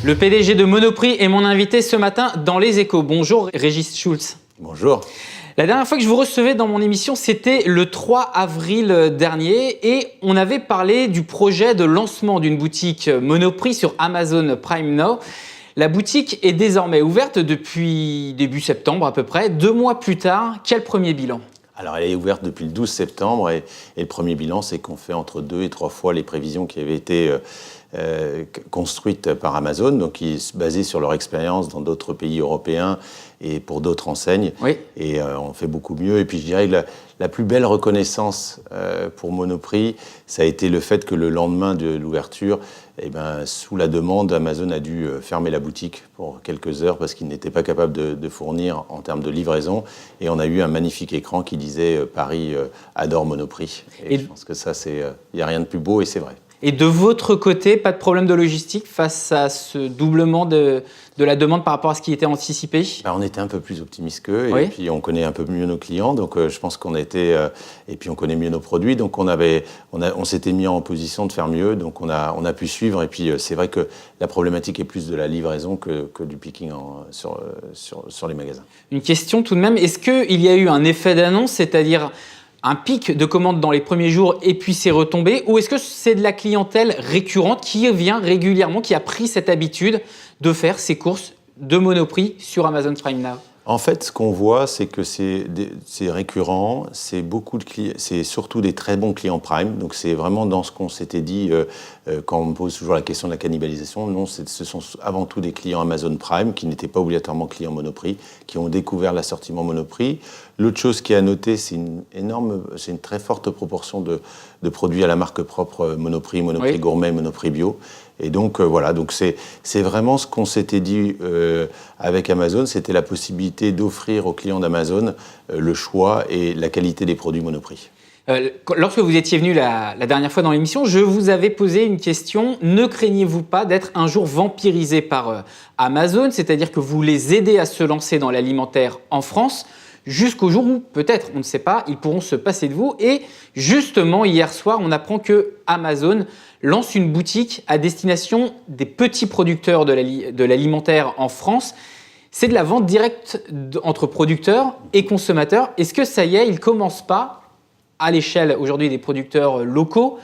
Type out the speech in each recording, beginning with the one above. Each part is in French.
Le PDG de Monoprix est mon invité ce matin dans Les Échos. Bonjour Régis Schultz. Bonjour. La dernière fois que je vous recevais dans mon émission, c'était le 3 avril dernier et on avait parlé du projet de lancement d'une boutique Monoprix sur Amazon Prime Now. La boutique est désormais ouverte depuis début septembre à peu près. 2 mois plus tard, quel premier bilan ? Alors, elle est ouverte depuis le 12 septembre et le premier bilan, c'est qu'on fait entre 2 et 3 fois les prévisions qui avaient été construites par Amazon, donc qui se basaient sur leur expérience dans d'autres pays européens et pour d'autres enseignes. Oui. Et on fait beaucoup mieux. Et puis, je dirais que la plus belle reconnaissance pour Monoprix, ça a été le fait que le lendemain de l'ouverture, sous la demande, Amazon a dû fermer la boutique pour quelques heures parce qu'il n'était pas capable de fournir en termes de livraison. Et on a eu un magnifique écran qui disait « Paris adore Monoprix ». Et je pense que ça, il n'y a rien de plus beau et c'est vrai. Et de votre côté, pas de problème de logistique face à ce doublement de la demande par rapport à ce qui était anticipé ? On était un peu plus optimiste qu'eux, Oui. et puis on connaît un peu mieux nos clients, donc je pense qu'on était, et puis on connaît mieux nos produits, donc on s'était mis en position de faire mieux, donc on a pu suivre, et puis c'est vrai que la problématique est plus de la livraison que du picking sur les magasins. Une question tout de même, est-ce qu'il y a eu un effet d'annonce, c'est-à-dire un pic de commandes dans les premiers jours et puis c'est retombé, ou est-ce que c'est de la clientèle récurrente qui vient régulièrement, qui a pris cette habitude de faire ses courses de Monoprix sur Amazon Prime Now ? En fait, ce qu'on voit, c'est que c'est récurrent, c'est surtout des très bons clients Prime. Donc c'est vraiment dans ce qu'on s'était dit quand on me pose toujours la question de la cannibalisation. Non, ce sont avant tout des clients Amazon Prime qui n'étaient pas obligatoirement clients Monoprix, qui ont découvert l'assortiment Monoprix. L'autre chose qui est à noter, c'est une très forte proportion de produits à la marque propre Monoprix, Monoprix Oui. Gourmet, Monoprix Bio. Et donc voilà, donc c'est vraiment ce qu'on s'était dit avec Amazon, c'était la possibilité d'offrir aux clients d'Amazon le choix et la qualité des produits Monoprix. Lorsque vous étiez venu la dernière fois dans l'émission, je vous avais posé une question. Ne craignez-vous pas d'être un jour vampirisé par Amazon, c'est-à-dire que vous les aidez à se lancer dans l'alimentaire en France jusqu'au jour où, peut-être, on ne sait pas, ils pourront se passer de vous. Et justement, hier soir, on apprend que Amazon lance une boutique à destination des petits producteurs de l'alimentaire en France. C'est de la vente directe entre producteurs et consommateurs. Est-ce que ça y est, ils ne commencent pas, à l'échelle aujourd'hui des producteurs locaux,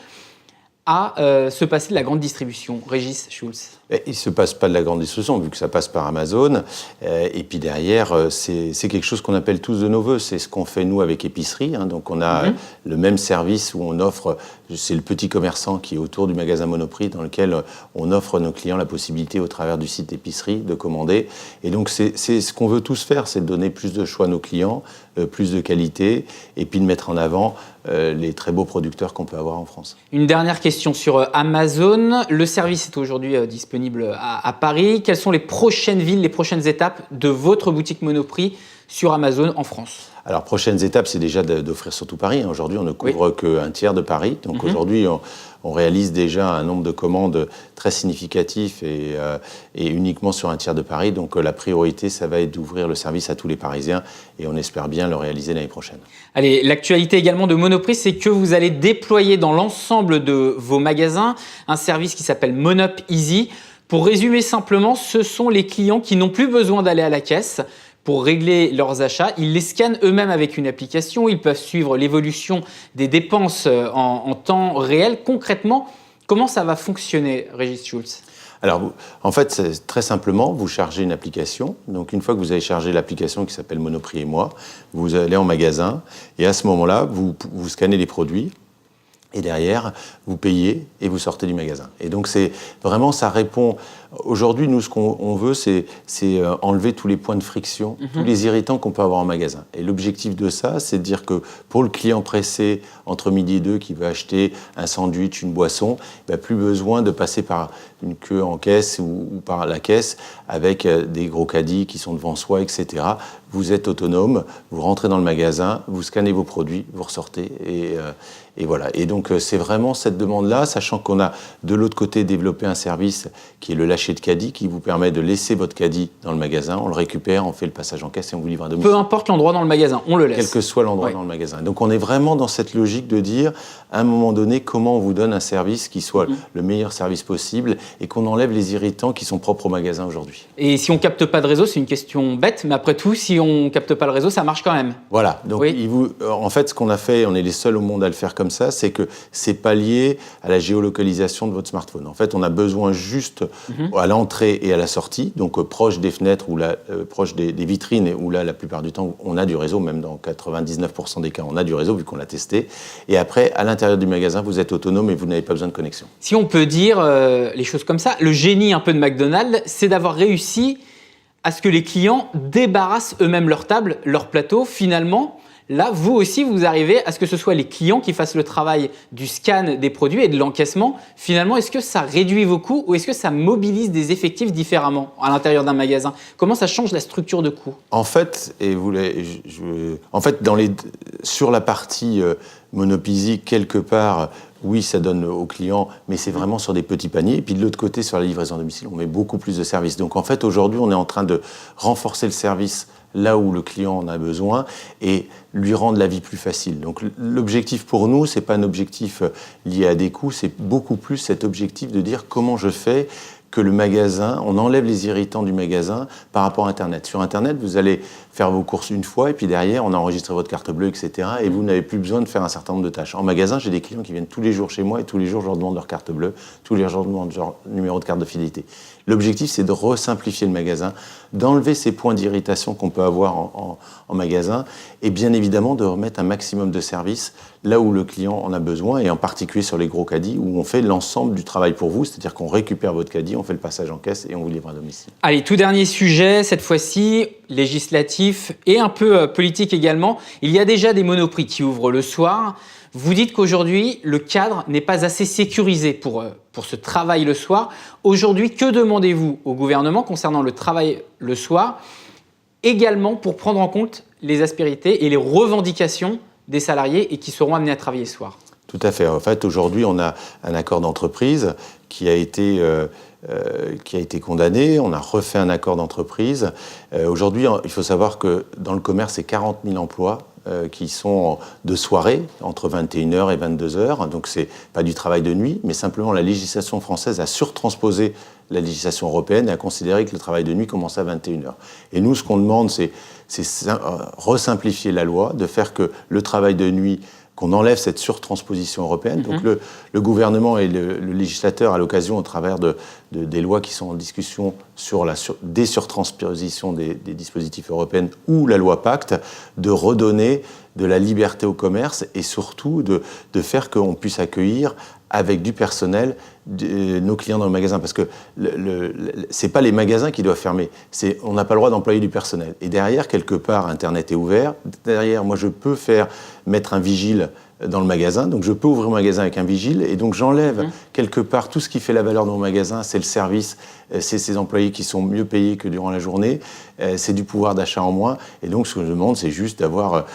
à se passer de la grande distribution ? Régis Schultz. Il ne se passe pas de la grande distribution, vu que ça passe par Amazon. Et puis derrière, c'est quelque chose qu'on appelle tous de nos voeux. C'est ce qu'on fait, nous, avec Épicerie. Donc on a le même service où on offre, c'est le petit commerçant qui est autour du magasin Monoprix, dans lequel on offre à nos clients la possibilité, au travers du site Épicerie, de commander. Et donc c'est ce qu'on veut tous faire, c'est de donner plus de choix à nos clients, plus de qualité, et puis de mettre en avant les très beaux producteurs qu'on peut avoir en France. Une dernière question sur Amazon. Le service est aujourd'hui disponible à Paris. Quelles sont les prochaines villes, les prochaines étapes de votre boutique Monoprix sur Amazon en France ? Alors, prochaines étapes, c'est déjà d'offrir surtout Paris. Aujourd'hui, on ne couvre qu'un tiers de Paris. Donc aujourd'hui, on réalise déjà un nombre de commandes très significatif et uniquement sur un tiers de Paris. Donc la priorité, ça va être d'ouvrir le service à tous les Parisiens et on espère bien le réaliser l'année prochaine. Allez, l'actualité également de Monoprix, c'est que vous allez déployer dans l'ensemble de vos magasins un service qui s'appelle Monop Easy. Pour résumer simplement, ce sont les clients qui n'ont plus besoin d'aller à la caisse pour régler leurs achats. Ils les scannent eux-mêmes avec une application. Ils peuvent suivre l'évolution des dépenses en temps réel. Concrètement, comment ça va fonctionner, Régis Schultz ? Alors, en fait, c'est très simplement, vous chargez une application. Donc, une fois que vous avez chargé l'application qui s'appelle Monoprix et moi, vous allez en magasin et à ce moment-là, vous scannez les produits. Et derrière, vous payez et vous sortez du magasin. Et donc, c'est vraiment, ça répond. Aujourd'hui, nous, ce qu'on veut, c'est enlever tous les points de friction, tous les irritants qu'on peut avoir en magasin. Et l'objectif de ça, c'est de dire que pour le client pressé, entre midi et deux, qui veut acheter un sandwich, une boisson, plus besoin de passer par une queue en caisse ou par la caisse avec des gros caddies qui sont devant soi, etc. vous êtes autonome, vous rentrez dans le magasin, vous scannez vos produits, vous ressortez et voilà. Et donc c'est vraiment cette demande-là, sachant qu'on a de l'autre côté développé un service qui est le lâcher de caddie, qui vous permet de laisser votre caddie dans le magasin, on le récupère, on fait le passage en caisse et on vous livre à domicile. Peu importe l'endroit dans le magasin, on le laisse. Quel que soit l'endroit dans le magasin. Donc on est vraiment dans cette logique de dire, à un moment donné, comment on vous donne un service qui soit le meilleur service possible et qu'on enlève les irritants qui sont propres au magasin aujourd'hui. Et si on capte pas de réseau, c'est une question bête, mais après tout, si on capte pas le réseau, ça marche quand même. Voilà. Donc en fait, ce qu'on a fait, on est les seuls au monde à le faire comme ça, c'est que c'est pas lié à la géolocalisation de votre smartphone. En fait, on a besoin juste à l'entrée et à la sortie, donc proche des fenêtres ou proche des vitrines, où là, la plupart du temps, on a du réseau, même dans 99% des cas, on a du réseau vu qu'on l'a testé. Et après, à l'intérieur du magasin, vous êtes autonome et vous n'avez pas besoin de connexion. Si on peut dire les choses comme ça, le génie un peu de McDonald's, c'est d'avoir réussi à ce que les clients débarrassent eux-mêmes leur table, leur plateau. Finalement, là, vous aussi, vous arrivez à ce que ce soit les clients qui fassent le travail du scan des produits et de l'encaissement. Finalement, est-ce que ça réduit vos coûts ou est-ce que ça mobilise des effectifs différemment à l'intérieur d'un magasin? Comment ça change la structure de coûts? En fait, sur la partie monophysique, quelque part, oui, ça donne aux clients, mais c'est vraiment sur des petits paniers. Et puis de l'autre côté, sur la livraison à domicile, on met beaucoup plus de services. Donc en fait, aujourd'hui, on est en train de renforcer le service là où le client en a besoin et lui rendre la vie plus facile. Donc l'objectif pour nous, c'est pas un objectif lié à des coûts, c'est beaucoup plus cet objectif de dire comment je fais que le magasin, on enlève les irritants du magasin par rapport à Internet. Sur Internet, vous allez faire vos courses une fois et puis derrière, on a enregistré votre carte bleue, etc. Et vous n'avez plus besoin de faire un certain nombre de tâches. En magasin, j'ai des clients qui viennent tous les jours chez moi et tous les jours, je leur demande leur carte bleue, tous les jours, je leur demande leur numéro de carte de fidélité. L'objectif, c'est de resimplifier le magasin, d'enlever ces points d'irritation qu'on peut avoir en magasin et bien évidemment de remettre un maximum de services là où le client en a besoin et en particulier sur les gros caddies où on fait l'ensemble du travail pour vous, c'est-à-dire qu'on récupère votre caddie, on fait le passage en caisse et on vous livre à domicile. Allez, tout dernier sujet, cette fois-ci, législatif et un peu politique également. Il y a déjà des monoprix qui ouvrent le soir. Vous dites qu'aujourd'hui, le cadre n'est pas assez sécurisé pour ce travail le soir. Aujourd'hui, que demandez-vous au gouvernement concernant le travail le soir, également pour prendre en compte les aspérités et les revendications des salariés et qui seront amenés à travailler le soir? Tout à fait. En fait, aujourd'hui, on a un accord d'entreprise qui a été condamné. On a refait un accord d'entreprise. Aujourd'hui, il faut savoir que dans le commerce, c'est 40 000 emplois qui sont de soirée, entre 21h et 22h. Donc, ce n'est pas du travail de nuit, mais simplement la législation française a surtransposé la législation européenne et a considéré que le travail de nuit commençait à 21h. Et nous, ce qu'on demande, c'est resimplifier la loi, de faire que le travail de nuit, qu'on enlève cette surtransposition européenne. Donc le gouvernement et le législateur, à l'occasion, au travers des lois qui sont en discussion sur des surtranspositions des dispositifs européens ou la loi Pacte, de redonner de la liberté au commerce et surtout de faire qu'on puisse accueillir avec du personnel nos clients dans le magasin. Parce que ce n'est pas les magasins qui doivent fermer. On n'a pas le droit d'employer du personnel. Et derrière, quelque part, Internet est ouvert. Derrière, moi, je peux mettre un vigile dans le magasin. Donc, je peux ouvrir mon magasin avec un vigile. Et donc, j'enlève quelque part tout ce qui fait la valeur de mon magasin. C'est le service, c'est ces employés qui sont mieux payés que durant la journée. C'est du pouvoir d'achat en moins. Et donc, ce que je demande, c'est juste d'avoir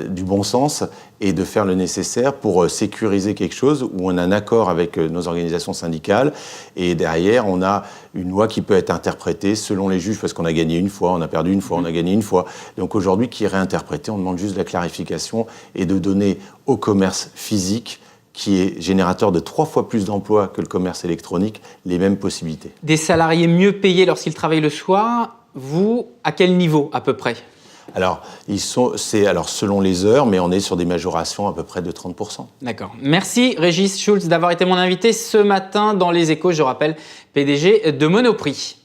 du bon sens et de faire le nécessaire pour sécuriser quelque chose où on a un accord avec nos organisations syndicales. Et derrière, on a une loi qui peut être interprétée selon les juges, parce qu'on a gagné une fois, on a perdu une fois, on a gagné une fois. Donc aujourd'hui, qui est réinterprétée, on demande juste de la clarification et de donner au commerce physique, qui est générateur de 3 fois plus d'emplois que le commerce électronique, les mêmes possibilités. Des salariés mieux payés lorsqu'ils travaillent le soir, vous, à quel niveau à peu près ? Alors, selon les heures, mais on est sur des majorations à peu près de 30%. D'accord. Merci Régis Schultz d'avoir été mon invité ce matin dans Les Échos, je rappelle, PDG de Monoprix.